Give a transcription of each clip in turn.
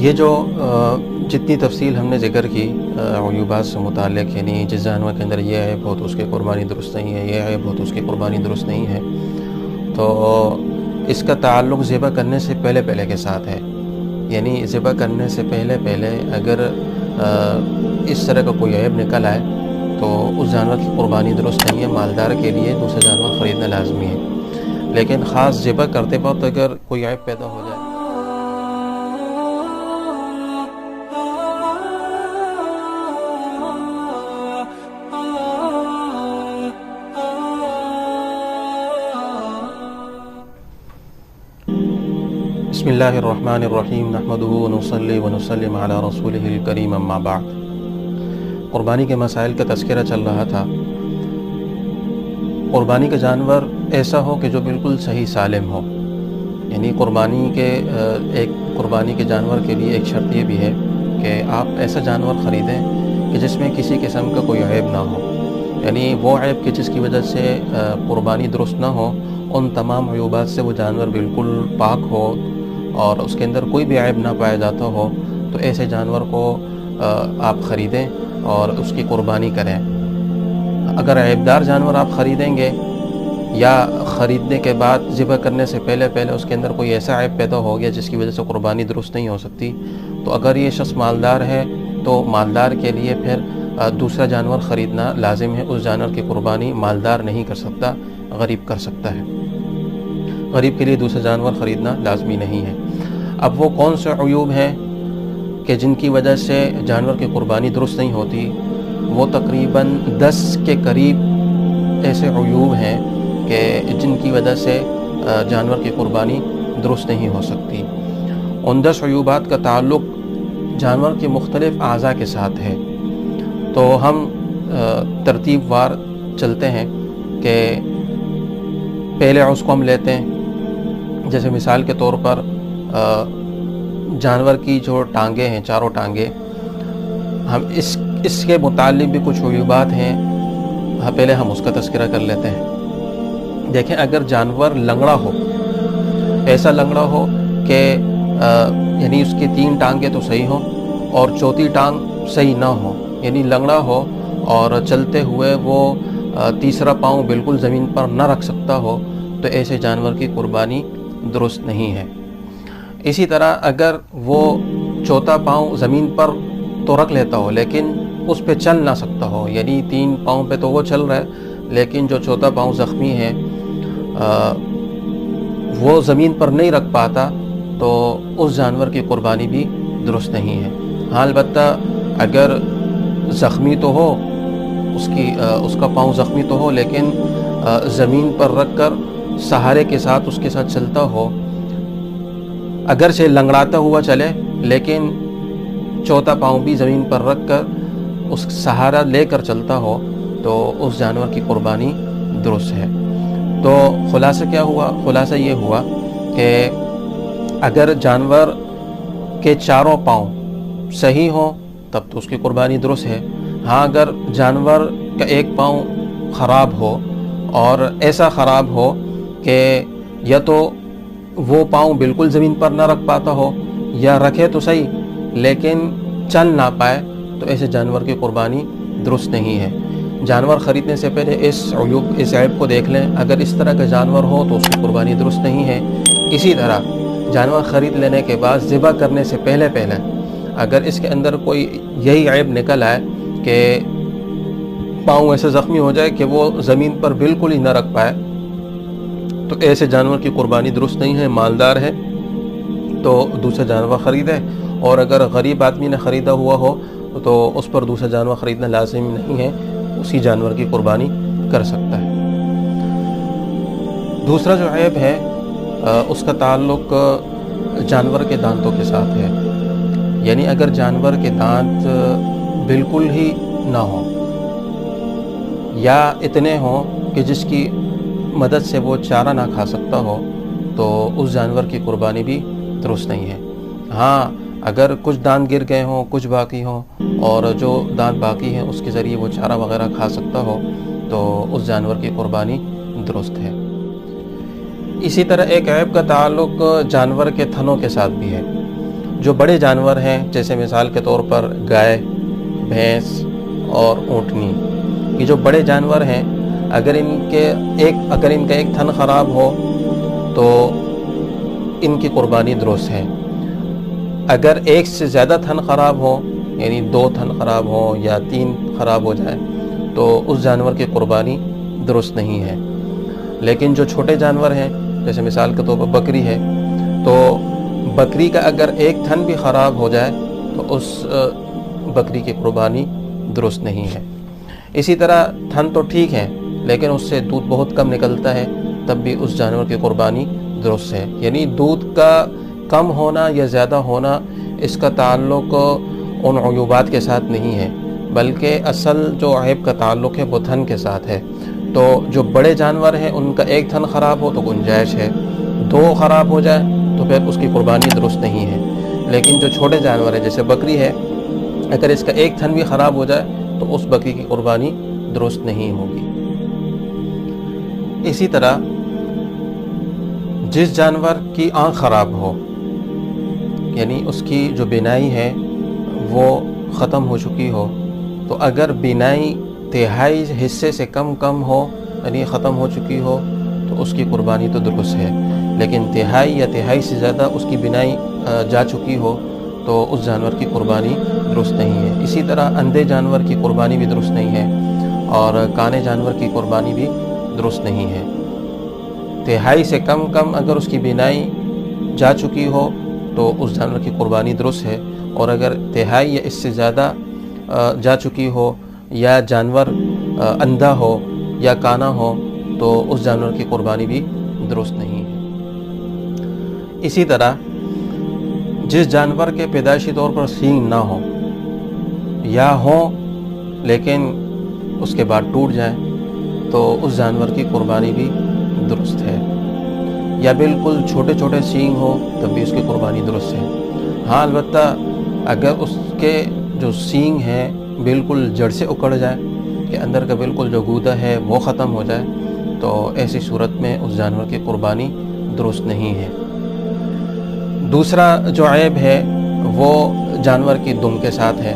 یہ جو جتنی تفصیل ہم نے ذکر کی عیوبات سے متعلق، یعنی جس جانور کے اندر یہ عیب ہو تو اس کی قربانی درست نہیں ہے، یہ عیب ہو تو اس کی قربانی درست نہیں ہے، تو اس کا تعلق ذبح کرنے سے پہلے کے ساتھ ہے. یعنی ذبح کرنے سے پہلے اگر اس طرح کا کوئی عیب نکل آئے تو اس جانور کی قربانی درست نہیں ہے. مالدار کے لیے دوسرا جانور خریدنا لازمی ہے، لیکن خاص ذبح کرتے وقت اگر کوئی عیب پیدا ہو جائے. بسم اللہ الرحمن الرحیم، نحمدہ ونصلی ونسلم علی رسولہ الکریم، اما بعد. قربانی کے مسائل کا تذکرہ چل رہا تھا. قربانی کا جانور ایسا ہو کہ جو بالکل صحیح سالم ہو. یعنی قربانی کے جانور کے لیے ایک شرط یہ بھی ہے کہ آپ ایسا جانور خریدیں کہ جس میں کسی قسم کا کوئی عیب نہ ہو. یعنی وہ عیب کہ جس کی وجہ سے قربانی درست نہ ہو، ان تمام عیوبات سے وہ جانور بالکل پاک ہو اور اس کے اندر کوئی بھی عیب نہ پایا جاتا ہو، تو ایسے جانور کو آپ خریدیں اور اس کی قربانی کریں. اگر عیبدار جانور آپ خریدیں گے یا خریدنے کے بعد ذبح کرنے سے پہلے اس کے اندر کوئی ایسا عیب پیدا ہو گیا جس کی وجہ سے قربانی درست نہیں ہو سکتی، تو اگر یہ شخص مالدار ہے تو مالدار کے لیے پھر دوسرا جانور خریدنا لازم ہے. اس جانور کی قربانی مالدار نہیں کر سکتا، غریب کر سکتا ہے. غریب کے لیے دوسرا جانور خریدنا لازمی نہیں ہے. اب وہ کون سے عیوب ہیں کہ جن کی وجہ سے جانور کی قربانی درست نہیں ہوتی؟ وہ تقریباً 10 کے قریب ایسے عیوب ہیں کہ جن کی وجہ سے جانور کی قربانی درست نہیں ہو سکتی. ان 10 عیوبات کا تعلق جانور کے مختلف اعضاء کے ساتھ ہے. تو ہم ترتیب وار چلتے ہیں کہ پہلے عضو کو ہم لیتے ہیں. جیسے مثال کے طور پر جانور کی جو ٹانگیں ہیں، چاروں ٹانگیں، ہم اس کے متعلق بھی کچھ عیوبات ہیں، پہلے ہم اس کا تذکرہ کر لیتے ہیں. دیکھیں، اگر جانور لنگڑا ہو، ایسا لنگڑا ہو کہ یعنی اس کی 3 ٹانگیں تو صحیح ہوں اور چوتھی ٹانگ صحیح نہ ہو، یعنی لنگڑا ہو اور چلتے ہوئے وہ تیسرا پاؤں بالکل زمین پر نہ رکھ سکتا ہو، تو ایسے جانور کی قربانی درست نہیں ہے. اسی طرح اگر وہ چوتھا پاؤں زمین پر تو رکھ لیتا ہو لیکن اس پہ چل نہ سکتا ہو، یعنی 3 پاؤں پہ تو وہ چل رہا ہے لیکن جو چوتھا پاؤں زخمی ہے وہ زمین پر نہیں رکھ پاتا، تو اس جانور کی قربانی بھی درست نہیں ہے. ہاں، البتہ اگر زخمی تو ہو، اس کا پاؤں زخمی تو ہو لیکن زمین پر رکھ کر سہارے کے ساتھ اس کے ساتھ چلتا ہو، اگرچہ لنگڑاتا ہوا چلے لیکن چوتھا پاؤں بھی زمین پر رکھ کر اس سہارا لے کر چلتا ہو، تو اس جانور کی قربانی درست ہے. تو خلاصہ کیا ہوا؟ خلاصہ یہ ہوا کہ اگر جانور کے چاروں پاؤں صحیح ہوں تب تو اس کی قربانی درست ہے. ہاں، اگر جانور کا ایک پاؤں خراب ہو اور ایسا خراب ہو کہ یا تو وہ پاؤں بالکل زمین پر نہ رکھ پاتا ہو یا رکھے تو صحیح لیکن چل نہ پائے، تو ایسے جانور کی قربانی درست نہیں ہے. جانور خریدنے سے پہلے اس عیب کو دیکھ لیں. اگر اس طرح کا جانور ہو تو اس کی قربانی درست نہیں ہے. اسی طرح جانور خرید لینے کے بعد ذبح کرنے سے پہلے اگر اس کے اندر کوئی یہی عیب نکل آئے کہ پاؤں ایسے زخمی ہو جائے کہ وہ زمین پر بالکل ہی نہ رکھ پائے، تو ایسے جانور کی قربانی درست نہیں ہے. مالدار ہے تو دوسرا جانور خریدے، اور اگر غریب آدمی نے خریدا ہوا ہو تو اس پر دوسرا جانور خریدنا لازم نہیں ہے، اسی جانور کی قربانی کر سکتا ہے. دوسرا جو عیب ہے اس کا تعلق جانور کے دانتوں کے ساتھ ہے. یعنی اگر جانور کے دانت بالکل ہی نہ ہوں یا اتنے ہوں کہ جس کی مدد سے وہ چارہ نہ کھا سکتا ہو، تو اس جانور کی قربانی بھی درست نہیں ہے. ہاں، اگر کچھ دانت گر گئے ہوں، کچھ باقی ہوں، اور جو دانت باقی ہیں اس کے ذریعے وہ چارہ وغیرہ کھا سکتا ہو، تو اس جانور کی قربانی درست ہے. اسی طرح ایک عیب کا تعلق جانور کے تھنوں کے ساتھ بھی ہے. جو بڑے جانور ہیں جیسے مثال کے طور پر گائے، بھینس اور اونٹنی، یہ جو بڑے جانور ہیں اگر ان کا ایک تھن خراب ہو تو ان کی قربانی درست ہے۔ اگر ایک سے زیادہ تھن خراب ہو، یعنی 2 تھن خراب ہو یا 3 خراب ہو جائے تو اس جانور کی قربانی درست نہیں ہے۔ لیکن جو چھوٹے جانور ہیں جیسے مثال کے طور پر بکری ہے، تو بکری کا اگر ایک تھن بھی خراب ہو جائے تو اس بکری کی قربانی درست نہیں ہے۔ اسی طرح تھن تو ٹھیک ہے لیکن اس سے دودھ بہت کم نکلتا ہے، تب بھی اس جانور کی قربانی درست ہے۔ یعنی دودھ کا کم ہونا یا زیادہ ہونا اس کا تعلق ان عیوبات کے ساتھ نہیں ہے، بلکہ اصل جو عیب کا تعلق ہے وہ تھن کے ساتھ ہے۔ تو جو بڑے جانور ہیں ان کا ایک تھن خراب ہو تو گنجائش ہے، 2 خراب ہو جائے تو پھر اس کی قربانی درست نہیں ہے۔ لیکن جو چھوٹے جانور ہیں جیسے بکری ہے، اگر اس کا ایک تھن بھی خراب ہو جائے تو اس بکری کی قربانی درست نہیں ہوگی۔ اسی طرح جس جانور کی آنکھ خراب ہو، یعنی اس کی جو بینائی ہے وہ ختم ہو چکی ہو، تو اگر بینائی 1/3 حصے سے کم ہو، یعنی ختم ہو چکی ہو، تو اس کی قربانی تو درست ہے۔ لیکن 1/3 یا 1/3 سے زیادہ اس کی بینائی جا چکی ہو تو اس جانور کی قربانی درست نہیں ہے۔ اسی طرح اندھے جانور کی قربانی بھی درست نہیں ہے اور کانے جانور کی قربانی بھی درست نہیں ہے۔ 1/3 سے کم اگر اس کی بینائی جا چکی ہو تو اس جانور کی قربانی درست ہے، اور اگر 1/3 یا اس سے زیادہ جا چکی ہو یا جانور اندھا ہو یا کانا ہو تو اس جانور کی قربانی بھی درست نہیں ہے۔ اسی طرح جس جانور کے پیدائشی طور پر سینگ نہ ہو یا ہوں لیکن اس کے بعد ٹوٹ جائیں تو اس جانور کی قربانی بھی درست ہے، یا بالکل چھوٹے سینگ ہو تب بھی اس کی قربانی درست ہے۔ ہاں البتہ اگر اس کے جو سینگ ہیں بالکل جڑ سے اکڑ جائے کہ اندر کا بالکل جو گودا ہے وہ ختم ہو جائے تو ایسی صورت میں اس جانور کی قربانی درست نہیں ہے۔ دوسرا جو عیب ہے وہ جانور کی دم کے ساتھ ہے،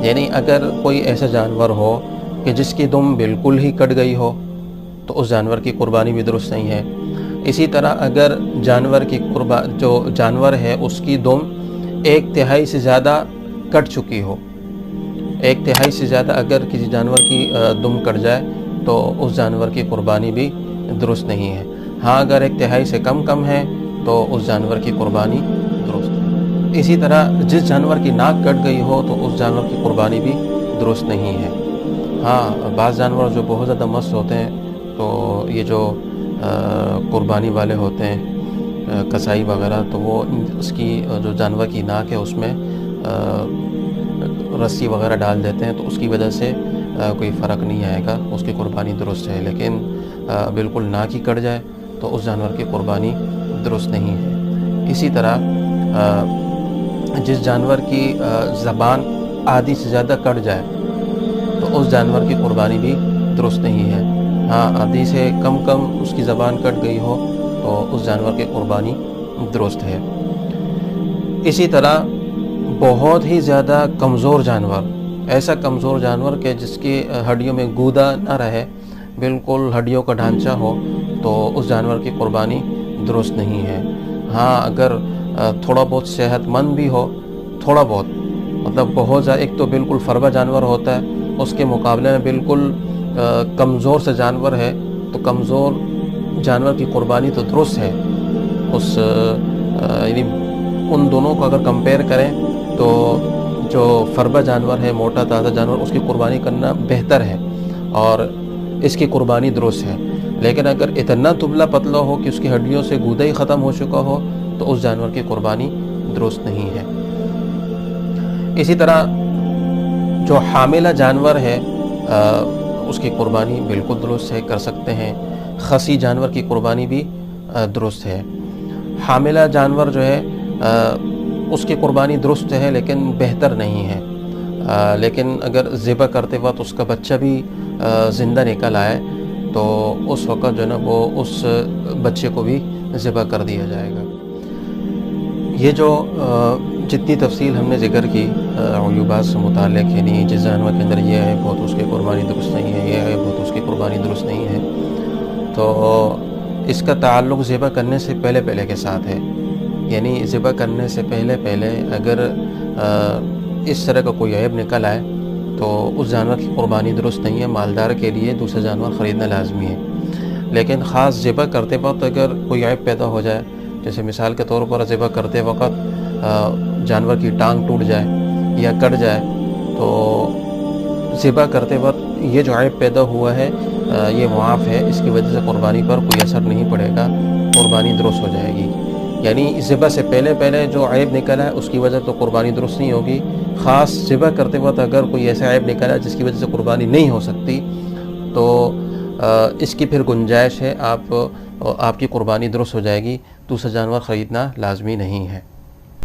یعنی اگر کوئی ایسا جانور ہو کہ جس کی دم بالکل ہی کٹ گئی ہو تو اس جانور کی قربانی بھی درست نہیں ہے۔ اسی طرح اگر جو جانور ہے اس کی دم 1/3 سے زیادہ کٹ چکی ہو، 1/3 سے زیادہ اگر کسی جانور کی دم کٹ جائے تو اس جانور کی قربانی بھی درست نہیں ہے۔ ہاں اگر 1/3 سے کم ہے تو اس جانور کی قربانی درست ہے۔ اسی طرح جس جانور کی ناک کٹ گئی ہو تو اس جانور کی قربانی بھی درست نہیں ہے۔ ہاں بعض جانور جو بہت زیادہ مست ہوتے ہیں تو یہ جو قربانی والے ہوتے ہیں کسائی وغیرہ، تو وہ اس کی جو جانور کی ناک ہے اس میں رسی وغیرہ ڈال دیتے ہیں تو اس کی وجہ سے کوئی فرق نہیں آئے گا، اس کی قربانی درست ہے۔ لیکن بالکل ناک ہی کٹ جائے تو اس جانور کی قربانی درست نہیں ہے۔ اسی طرح جس جانور کی زبان آدھی سے زیادہ کٹ جائے تو اس جانور کی قربانی بھی درست نہیں ہے۔ ہاں آدھی سے کم اس کی زبان کٹ گئی ہو تو اس جانور کی قربانی درست ہے۔ اسی طرح بہت ہی زیادہ کمزور جانور، ایسا کمزور جانور کہ جس کی ہڈیوں میں گودا نہ رہے، بالکل ہڈیوں کا ڈھانچہ ہو، تو اس جانور کی قربانی درست نہیں ہے۔ ہاں اگر تھوڑا بہت صحت مند بھی ہو، تھوڑا بہت مطلب بہت زیادہ، ایک تو بالکل فربا جانور ہوتا ہے، اس کے مقابلے میں بالکل کمزور سے جانور ہے، تو کمزور جانور کی قربانی تو درست ہے۔ یعنی ان دونوں کو اگر کمپیئر کریں تو جو فربا جانور ہے، موٹا تازہ جانور، اس کی قربانی کرنا بہتر ہے اور اس کی قربانی درست ہے۔ لیکن اگر اتنا دبلا پتلا ہو کہ اس کی ہڈیوں سے گودا ہی ختم ہو چکا ہو تو اس جانور کی قربانی درست نہیں ہے۔ اسی طرح جو حاملہ جانور ہے اس کی قربانی بالکل درست ہے، کر سکتے ہیں۔ خصی جانور کی قربانی بھی درست ہے۔ حاملہ جانور جو ہے اس کی قربانی درست ہے لیکن بہتر نہیں ہے۔ لیکن اگر ذبح کرتے وقت اس کا بچہ بھی زندہ نکل آئے تو اس وقت جو ہے نا وہ اس بچے کو بھی ذبح کر دیا جائے گا۔ یہ جو جتنی تفصیل ہم نے ذکر کی عیوبات سے متعلق، یعنی جس جانور کے اندر یہ عیب ہو تو اس کی قربانی درست نہیں ہے، یہ عیب ہو تو اس کی قربانی درست نہیں ہے، تو اس کا تعلق ذبح کرنے سے پہلے کے ساتھ ہے. یعنی ذبح کرنے سے پہلے اگر اس طرح کا کوئی عیب نکل آئے تو اس جانور کی قربانی درست نہیں ہے. مالدار کے لیے دوسرا جانور خریدنا لازمی ہے. لیکن خاص ذبح کرتے وقت اگر کوئی عیب پیدا ہو جائے، جیسے مثال کے طور پر ذبح کرتے وقت جانور کی ٹانگ ٹوٹ جائے یا کٹ جائے، تو ذبح کرتے وقت یہ جو عیب پیدا ہوا ہے یہ معاف ہے، اس کی وجہ سے قربانی پر کوئی اثر نہیں پڑے گا، قربانی درست ہو جائے گی. یعنی ذبح سے پہلے جو عیب نکلا ہے اس کی وجہ تو قربانی درست نہیں ہوگی. خاص ذبح کرتے وقت اگر کوئی ایسا عیب نکلا ہے جس کی وجہ سے قربانی نہیں ہو سکتی، تو اس کی پھر گنجائش ہے، آپ کی قربانی درست ہو جائے گی، دوسرا جانور خریدنا لازمی نہیں ہے.